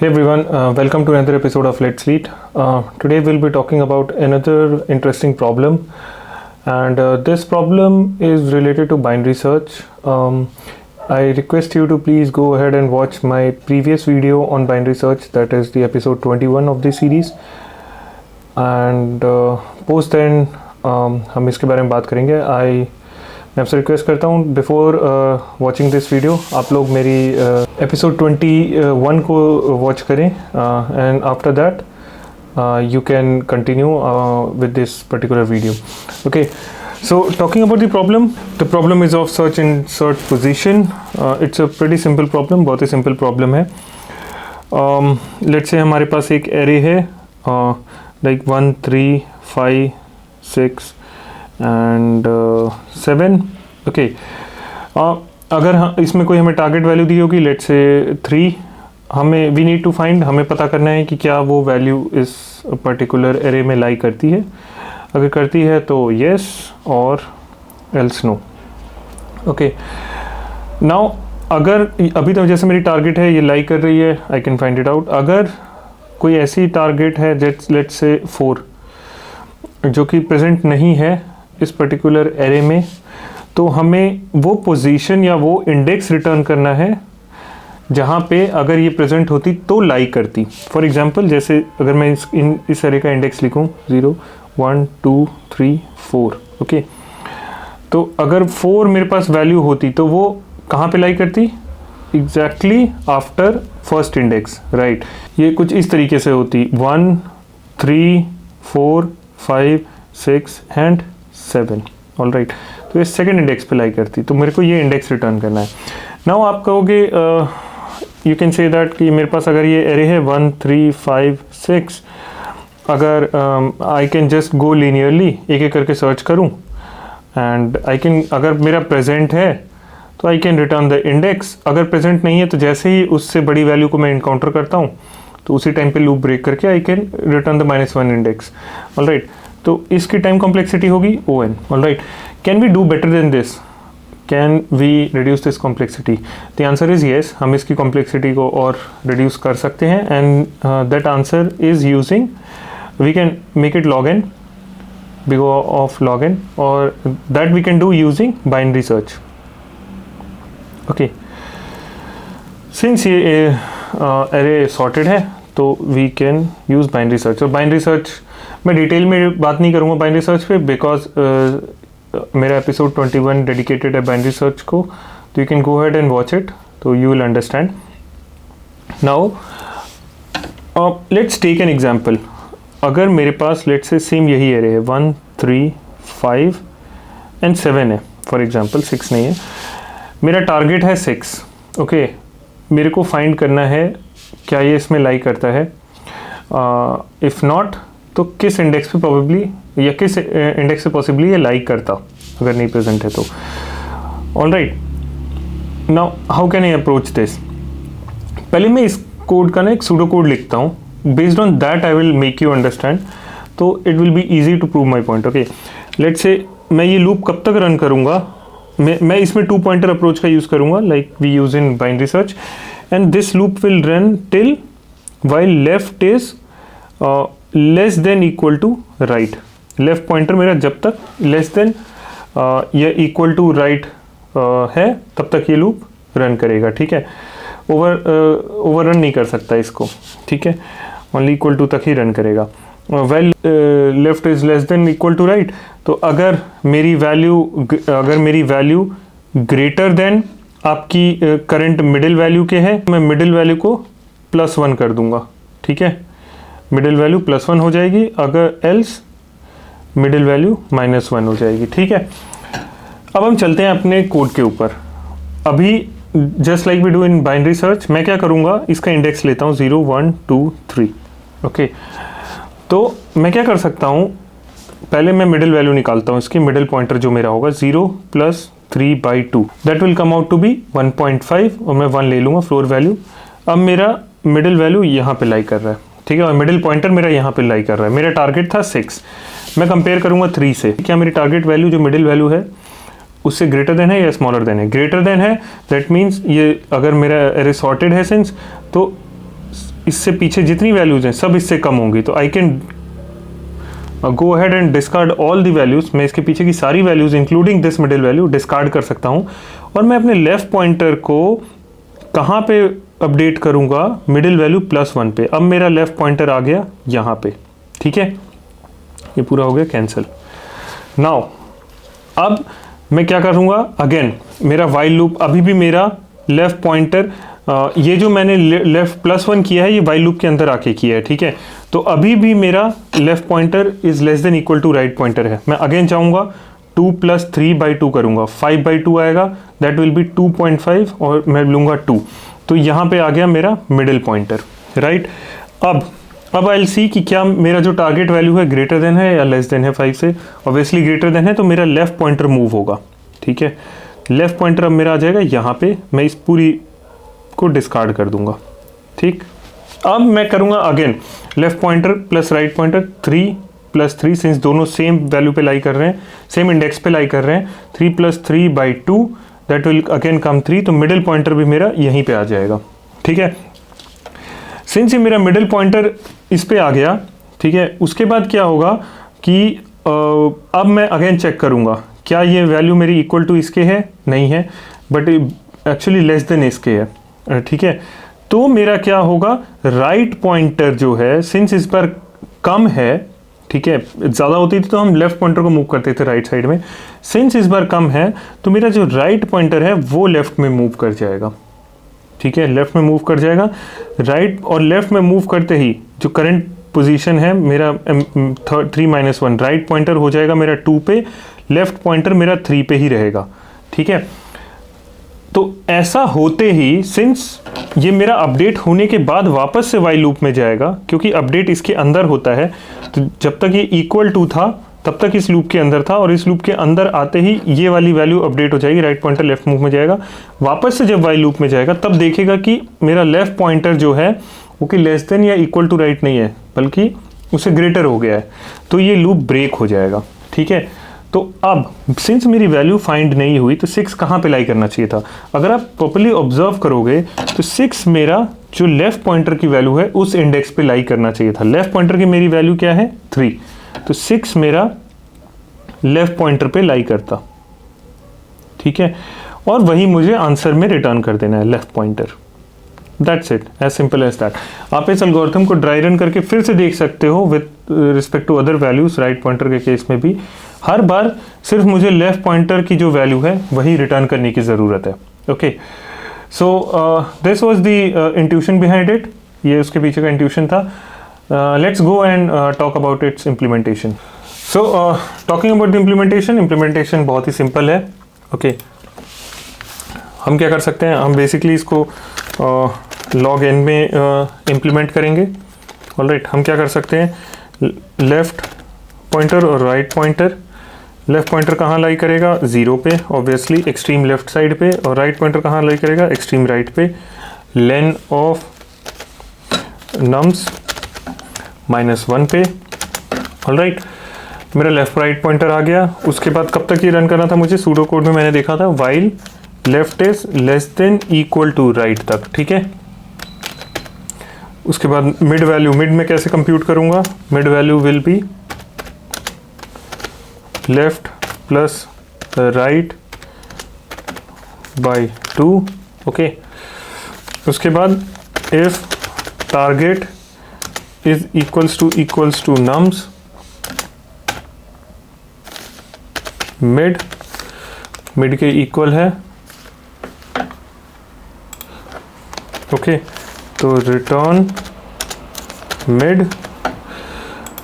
Hey everyone, welcome to another episode of Let's Lead. Today we'll be talking about another interesting problem, and this problem is related to binary search. I request you to please go ahead and watch my previous video on binary search, that is the episode 21 of this series, and post then हम इसके बारे में बात करेंगे. मैं आपसे request करता हूँ बिफोर वॉचिंग दिस वीडियो आप लोग मेरी एपिसोड 21 को वॉच करें and after that you can continue with this particular video. Okay, so talking about the problem is of search insert position. It's a pretty simple problem, बहुत ही simple problem है. Let's say हमारे पास एक array है like 1 3 5 6 and 7. Okay, अगर इसमें कोई हमें target value दी होगी लेट्स से 3, हमें वी नीड टू फाइंड, हमें पता करना है कि क्या वो वैल्यू इस पर्टिकुलर एरे में लाई करती है. अगर करती है तो येस और एल्स नो. ओके, नाउ अगर अभी तो जैसे मेरी टारगेट है ये लाई कर रही है, I can find it out. अगर कोई ऐसी टारगेट है लेट्स से 4 जो कि प्रेजेंट नहीं है इस पर्टिकुलर एरे में, तो हमें वो पोजीशन या वो इंडेक्स रिटर्न करना है जहाँ पे अगर ये प्रेजेंट होती तो लाई करती. फॉर एग्जांपल जैसे अगर मैं इस एरे का इंडेक्स लिखूँ 0 1 2 3 4. ओके, तो अगर 4 मेरे पास वैल्यू होती तो वो कहाँ पे लाई करती? Exactly after first index, right. ये कुछ इस तरीके से होती 1 3 4 5 6 एंड 7. ऑल राइट, तो ये सेकेंड इंडेक्स पे लाई करती, तो मेरे को ये इंडेक्स रिटर्न करना है. नाउ आप कहोगे यू कैन से दैट कि मेरे पास अगर ये एरे है 1 3 5 6, अगर I can just go linearly एक एक करके सर्च करूं एंड आई कैन, अगर मेरा प्रेजेंट है तो आई कैन रिटर्न द इंडेक्स. अगर प्रेजेंट नहीं है तो जैसे ही उससे बड़ी वैल्यू को मैं इनकाउंटर करता हूं तो उसी टाइम पे लूप ब्रेक करके I can return the -1 index. All right, तो इसकी टाइम कॉम्प्लेक्सिटी होगी ON. All right, can we do better than this? Can we reduce this complexity? The answer is yes, हम इसकी कॉम्प्लेक्सिटी को और reduce कर सकते हैं and that answer is using, we can make it log n, big O of log n, और that we can do using binary search. Okay, since ये array sorted है तो we can use binary search. और binary search मैं detail में बात नहीं करूँगा बाइनरी सर्च पे, बिकॉज मेरा एपिसोड 21 डेडिकेटेड है बाइनरी सर्च को, तो you can go ahead and watch it, तो you will understand. Now let's take an example. अगर मेरे पास लेट्स से सेम यही एरे है 1 3 5 एंड 7 है, फॉर एग्जांपल 6 नहीं है. मेरा टारगेट है 6. ओके, मेरे को फाइंड करना है क्या ये इसमें लाई करता है. इफ़ नॉट तो किस इंडेक्स पे प्रोबेबली या किस इंडेक्स पे पॉसिबली ये लाई करता अगर नहीं प्रेजेंट है तो. All right, now how can I approach this? पहले मैं इस कोड का ना एक सूडो कोड लिखता हूँ. Based on that I will make you understand, तो it will be easy to prove my point. Okay, let's say मैं ये लूप कब तक रन करूँगा, मैं इसमें 2 पॉइंटर अप्रोच का यूज़ करूँगा like we use in binary search, and this loop will run till while left is less than equal to right. Left pointer मेरा जब तक लेस देन या इक्वल टू राइट है तब तक ये लूप रन करेगा. ठीक है, ओवर रन नहीं कर सकता इसको. ठीक है, ओनली इक्वल टू तक ही रन करेगा. Well left is less than equal to right, तो अगर मेरी वैल्यू ग्रेटर देन आपकी करंट मिडिल वैल्यू के है, मैं मिडिल वैल्यू को +1 कर दूंगा. ठीक है, मिडिल वैल्यू +1 हो जाएगी, अगर एल्स मिडिल वैल्यू -1 हो जाएगी. ठीक है, अब हम चलते हैं अपने कोड के ऊपर. अभी just like we do in binary search, मैं क्या करूँगा, इसका इंडेक्स लेता हूँ 0 1 2 3. ओके, तो मैं क्या कर सकता हूँ, पहले मैं मिडिल वैल्यू निकालता हूँ. इसकी मिडिल पॉइंटर जो मेरा होगा 0 + 3/2, that will come out to be 1.5, और मैं 1 ले लूँगा फ्लोर वैल्यू. अब मेरा मिडिल वैल्यू यहाँ पे लाई कर रहा है. ठीक है, और मिडिल पॉइंटर मेरा यहाँ पे लाई कर रहा है. मेरा टारगेट था 6, मैं कंपेयर करूँगा 3 से. क्या मेरी टारगेट वैल्यू जो मिडिल वैल्यू है उससे ग्रेटर देन है या स्मॉलर देन है? ग्रेटर देन है, दैट मीन्स ये अगर मेरा एरे सॉर्टेड है सिंस, तो इससे पीछे जितनी वैल्यूज़ हैं सब इससे कम होंगी, तो I can go ahead and discard all the values. मैं इसके पीछे की सारी values including this middle value discard कर सकता हूँ, और मैं अपने लेफ़्ट पॉइंटर को कहाँ पे अपडेट करूँगा, मिडिल वैल्यू +1 पे। अब मेरा लेफ़्ट पॉइंटर आ गया यहाँ पे, ठीक है, ये पूरा हो गया कैंसिल। नाउ अब मैं क्या करूँगा, अगेन मेरा वाइल लूप, अभी भी मेरा लेफ़्ट पॉइंटर, ये जो मैंने लेफ़्ट +1 किया है ये वाइल लूप के अंदर आके किया है, ठीक है। तो अभी भी मेरा left pointer is less than equal to right pointer है। मैं अगेन चाहूँगा 2 + 3/2 करूँगा, 5/2 आएगा, दैट विल बी 2.5, और मैं लूँगा 2, तो यहाँ पे आ गया मेरा मिडिल पॉइंटर, राइट। अब आई विल सी कि क्या मेरा जो टारगेट वैल्यू है ग्रेटर देन है या लेस देन है 5 से। ऑब्वियसली ग्रेटर देन है, तो मेरा लेफ़्ट पॉइंटर मूव होगा, ठीक है। लेफ़्ट पॉइंटर अब मेरा आ जाएगा यहाँ पे, मैं इस पूरी को डिस्कार्ड कर दूंगा, ठीक। अब मैं करूँगा again left pointer plus write pointer, 3 + 3, since दोनों सेम वैल्यू पे लाई कर रहे हैं, सेम इंडेक्स पे लाई कर रहे हैं, 3 + 3/2, दैट विल अगेन कम 3, तो मिडिल पॉइंटर भी मेरा यहीं पे आ जाएगा, ठीक है। सिंस ये मेरा मिडिल पॉइंटर इस पे आ गया, ठीक है, उसके बाद क्या होगा कि अब मैं अगेन चेक करूँगा क्या ये वैल्यू मेरी इक्वल टू इसके है, नहीं है, बट एक्चुअली लेस देन इसके है, ठीक है। तो मेरा क्या होगा, राइट पॉइंटर जो है, सिंस इस पर कम है, ठीक है, ज़्यादा होती थी तो हम लेफ़्ट पॉइंटर को मूव करते थे राइट साइड में, सिंस इस बार कम है तो मेरा जो राइट पॉइंटर है वो लेफ़्ट में मूव कर जाएगा, ठीक है, लेफ़्ट में मूव कर जाएगा। राइट और लेफ़्ट में मूव करते ही जो करंट पोजीशन है मेरा 3-1, राइट पॉइंटर हो जाएगा मेरा 2 पे, लेफ़्ट पॉइंटर मेरा 3 पे ही रहेगा, ठीक है। तो ऐसा होते ही, सिंस ये मेरा अपडेट होने के बाद वापस से वाइल लूप में जाएगा, क्योंकि अपडेट इसके अंदर होता है, तो जब तक ये इक्वल टू था तब तक इस लूप के अंदर था, और इस लूप के अंदर आते ही ये वाली वैल्यू अपडेट हो जाएगी, राइट पॉइंटर लेफ्ट मूव में जाएगा। वापस से जब वाइल लूप में जाएगा तब देखेगा कि मेरा लेफ्ट पॉइंटर जो है वो कि लेस देन या इक्वल टू राइट नहीं है, बल्कि उससे ग्रेटर हो गया है, तो ये लूप ब्रेक हो जाएगा, ठीक है। तो अब सिंस मेरी वैल्यू फाइंड नहीं हुई तो 6 कहाँ पे लाई करना चाहिए था। अगर आप प्रॉपर्ली ऑब्जर्व करोगे तो 6 मेरा जो लेफ्ट पॉइंटर की वैल्यू है उस इंडेक्स पे लाई करना चाहिए था। लेफ्ट पॉइंटर की मेरी वैल्यू क्या है 3, तो 6 मेरा लेफ्ट पॉइंटर पे लाई करता, ठीक है, और वही मुझे आंसर में रिटर्न कर देना है left pointer. That's it, as simple as that. आप इस एल्गोरिथम को ड्राई रन करके फिर से देख सकते हो with respect to other values. Right pointer के केस में भी हर बार सिर्फ मुझे लेफ्ट पॉइंटर की जो वैल्यू है वही रिटर्न करने की ज़रूरत है। Okay, so this was the intuition behind it, ये उसके पीछे का इंट्यूशन था। Let's go and talk about it's implementation. So talking about the implementation बहुत ही सिंपल है। ओके, हम क्या कर सकते हैं, हम बेसिकली इसको log n में इम्प्लीमेंट करेंगे। ऑलराइट, हम क्या कर सकते हैं, लेफ्ट पॉइंटर और राइट पॉइंटर। लेफ्ट पॉइंटर कहाँ लाई करेगा 0 पे ऑब्वियसली, एक्सट्रीम लेफ्ट साइड पे, और राइट पॉइंटर कहाँ लाई करेगा एक्सट्रीम राइट पे। लेन ऑफ nums -1 पे। ऑलराइट, मेरा लेफ्ट राइट पॉइंटर आ गया। उसके बाद कब तक ये रन करना था मुझे, सूडो कोड में मैंने देखा था while left is less than equal to right तक, ठीक है। उसके बाद मिड वैल्यू, मिड में कैसे कंप्यूट करूंगा, mid value will be left plus right by 2। Okay, उसके बाद if target is equals to nums mid के इक्वल है। ओके, तो रिटर्न मिड।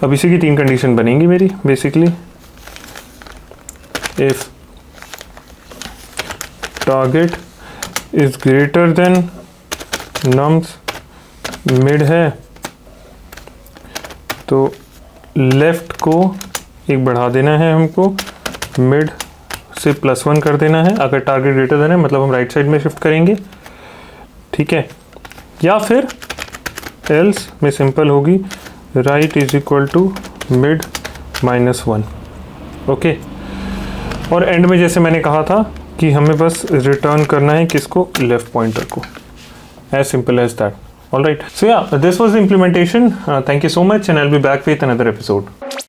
अब इसी की 3 कंडीशन बनेंगी मेरी basically. If target is greater than nums mid है तो लेफ्ट को एक बढ़ा देना है, हमको मिड से +1 कर देना है। अगर टारगेट ग्रेटर देन है मतलब हम राइट साइड में शिफ्ट करेंगे, ठीक है। या फिर एल्स में सिंपल होगी right is equal to mid -1। Okay, और एंड में जैसे मैंने कहा था कि हमें बस रिटर्न करना है किसको, लेफ्ट पॉइंटर को। As simple as that. All right. So yeah, this was the implementation. Thank you so much, and I'll be back with another episode.